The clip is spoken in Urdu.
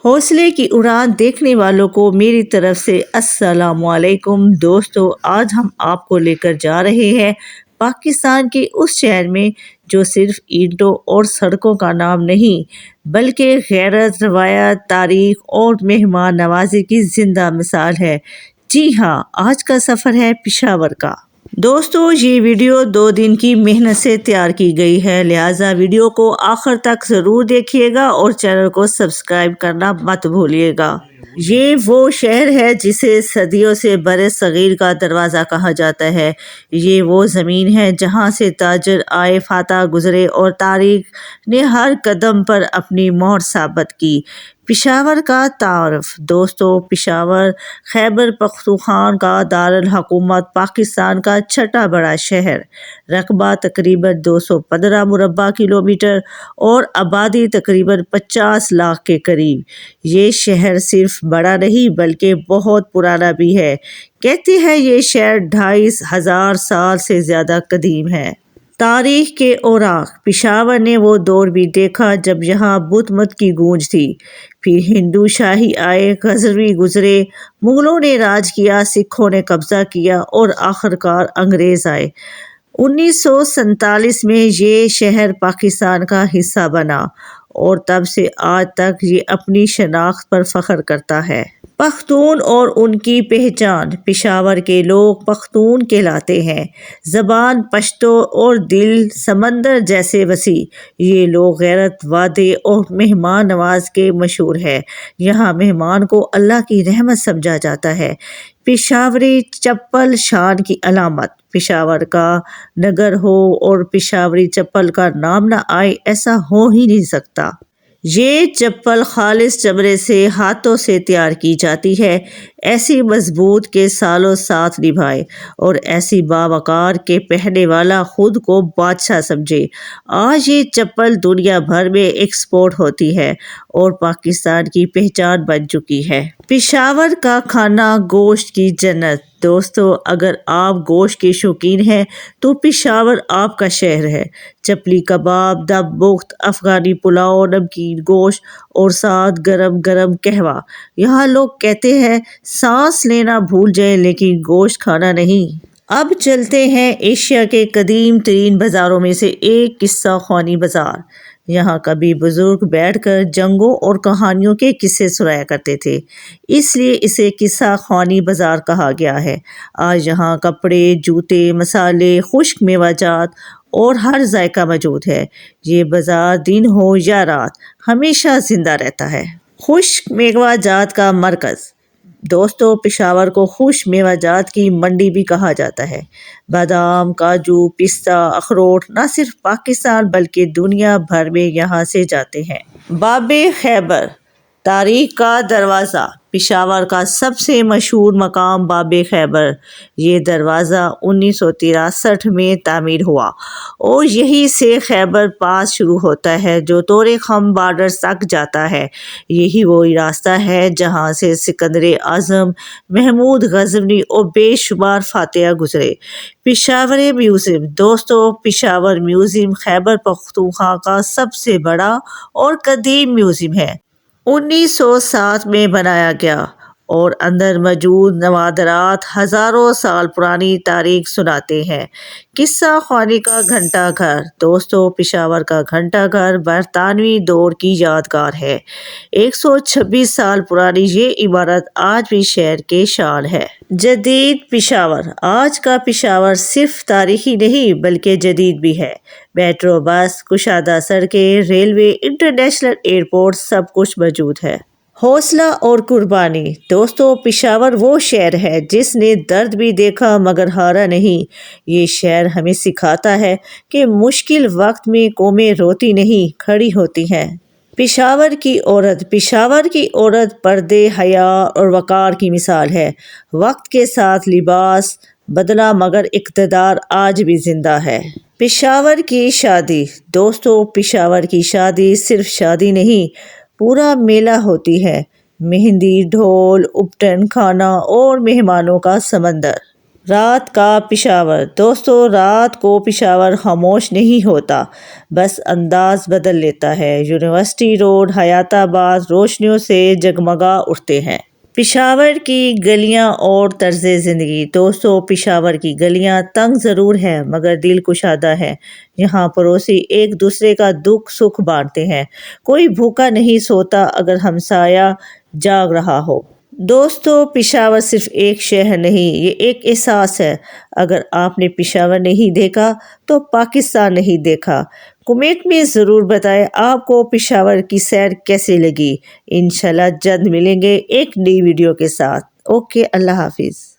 حوصلے کی اڑان دیکھنے والوں کو میری طرف سے السلام علیکم دوستو، آج ہم آپ کو لے کر جا رہے ہیں پاکستان کے اس شہر میں جو صرف اینٹوں اور سڑکوں کا نام نہیں بلکہ غیرت، روایت، تاریخ اور مہمان نوازی کی زندہ مثال ہے۔ جی ہاں، آج کا سفر ہے پشاور کا۔ دوستو، یہ ویڈیو 2 دن کی محنت سے تیار کی گئی ہے، لہٰذا ویڈیو کو آخر تک ضرور دیکھیے گا اور چینل کو سبسکرائب کرنا مت بھولیے گا۔ یہ وہ شہر ہے جسے صدیوں سے بر صغیر کا دروازہ کہا جاتا ہے۔ یہ وہ زمین ہے جہاں سے تاجر آئے، فاتح گزرے اور تاریخ نے ہر قدم پر اپنی مہر ثابت کی۔ پشاور کا تعارف۔ دوستو، پشاور خیبر پختونخوا کا دارالحکومت، پاکستان کا چھٹا بڑا شہر، رقبہ تقریباً 215 مربع کلومیٹر اور آبادی تقریباً 50 لاکھ کے قریب۔ یہ شہر صرف بڑا نہیں بلکہ بہت پرانا بھی ہے۔ کہتے ہیں یہ شہر 2500 سال سے زیادہ قدیم ہے۔ تاریخ کے اوراق۔ پشاور نے وہ دور بھی دیکھا جب یہاں بدھ مت کی گونج تھی، پھر ہندو شاہی آئے، غزنوی گزرے، مغلوں نے راج کیا، سکھوں نے قبضہ کیا اور آخرکار انگریز آئے۔ 1947 میں یہ شہر پاکستان کا حصہ بنا اور تب سے آج تک یہ اپنی شناخت پر فخر کرتا ہے۔ پختون اور ان کی پہچان۔ پشاور کے لوگ پختون کہلاتے ہیں۔ زبان پشتو اور دل سمندر جیسے وسیع۔ یہ لوگ غیرت، وعدے اور مہمان نواز کے مشہور ہے۔ یہاں مہمان کو اللہ کی رحمت سمجھا جاتا ہے۔ پشاوری چپل شان کی علامت۔ پشاور کا نگر ہو اور پشاوری چپل کا نام نہ آئے، ایسا ہو ہی نہیں سکتا۔ یہ چپل خالص چمڑے سے ہاتھوں سے تیار کی جاتی ہے، ایسی مضبوط کہ سالوں ساتھ نبھائے اور ایسی باوقار کہ پہننے والا خود کو بادشاہ سمجھے۔ آج یہ چپل دنیا بھر میں ایکسپورٹ ہوتی ہے اور پاکستان کی پہچان بن چکی ہے۔ پشاور کا کھانا گوشت کی جنت۔ دوستو، اگر آپ گوشت کے شوقین ہیں تو پشاور آپ کا شہر ہے۔ چپلی کباب، دم بخت، افغانی پلاؤ، نمکین گوشت اور ساتھ گرم گرم قہوہ۔ یہاں لوگ کہتے ہیں سانس لینا بھول جائیں لیکن گوشت کھانا نہیں۔ اب چلتے ہیں ایشیا کے قدیم ترین بازاروں میں سے ایک، قصہ خوانی بازار۔ یہاں کبھی بزرگ بیٹھ کر جنگوں اور کہانیوں کے قصے سنایا کرتے تھے، اس لیے اسے قصہ خوانی بازار کہا گیا ہے۔ آج یہاں کپڑے، جوتے، مسالے، خشک میوہ جات اور ہر ذائقہ موجود ہے۔ یہ بازار دن ہو یا رات ہمیشہ زندہ رہتا ہے۔ خشک میوہ جات کا مرکز۔ دوستو، پشاور کو خشک میوہ جات کی منڈی بھی کہا جاتا ہے۔ بادام، کاجو، پستہ، اخروٹ نہ صرف پاکستان بلکہ دنیا بھر میں یہاں سے جاتے ہیں۔ باب خیبر، تاریخ کا دروازہ۔ پشاور کا سب سے مشہور مقام باب خیبر۔ یہ دروازہ 1963 میں تعمیر ہوا اور یہیں سے خیبر پاس شروع ہوتا ہے جو طور خم بارڈر تک جاتا ہے۔ یہی وہی راستہ ہے جہاں سے سکندر اعظم، محمود غزنوی اور بے شمار فاتح گزرے۔ پشاور میوزیم۔ دوستو، پشاور میوزیم خیبر پختونخوا کا سب سے بڑا اور قدیم میوزیم ہے۔ 1907 میں بنایا گیا اور اندر موجود نوادرات ہزاروں سال پرانی تاریخ سناتے ہیں۔ قصہ خوانی کا گھنٹہ گھر۔ دوستو، پشاور کا گھنٹہ گھر برطانوی دور کی یادگار ہے۔ 126 سال پرانی یہ عمارت آج بھی شہر کی شان ہے۔ جدید پشاور۔ آج کا پشاور صرف تاریخی نہیں بلکہ جدید بھی ہے۔ میٹرو، بس، کشادہ سڑکیں، ریلوے، انٹرنیشنل ایئرپورٹ، سب کچھ موجود ہے۔ حوصلہ اور قربانی۔ دوستو، پشاور وہ شہر ہے جس نے درد بھی دیکھا مگر ہارا نہیں۔ یہ شہر ہمیں سکھاتا ہے کہ مشکل وقت میں قومیں روتی نہیں، کھڑی ہوتی ہیں۔ پشاور کی عورت۔ پشاور کی عورت پردے، حیا اور وقار کی مثال ہے۔ وقت کے ساتھ لباس بدلا مگر اقتدار آج بھی زندہ ہے۔ پشاور کی شادی۔ دوستو، پشاور کی شادی صرف شادی نہیں، پورا میلہ ہوتی ہے۔ مہندی، ڈھول، اپٹن، کھانا اور مہمانوں کا سمندر۔ رات کا پشاور۔ دوستو، رات کو پشاور خاموش نہیں ہوتا، بس انداز بدل لیتا ہے۔ یونیورسٹی روڈ، حیات آباد روشنیوں سے جگمگا اٹھتے ہیں۔ پشاور کی گلیاں اور طرز زندگی۔ دوستو، پشاور کی گلیاں تنگ ضرور ہیں مگر دل کشادہ ہیں۔ یہاں پڑوسی ایک دوسرے کا دکھ سکھ بانٹتے ہیں۔ کوئی بھوکا نہیں سوتا اگر ہمسایہ جاگ رہا ہو۔ دوستو، پشاور صرف ایک شہر نہیں، یہ ایک احساس ہے۔ اگر آپ نے پشاور نہیں دیکھا تو پاکستان نہیں دیکھا۔ کمنٹ میں ضرور بتائیں آپ کو پشاور کی سیر کیسے لگی۔ انشاءاللہ جلد ملیں گے ایک نئی ویڈیو کے ساتھ۔ اوکے، اللہ حافظ۔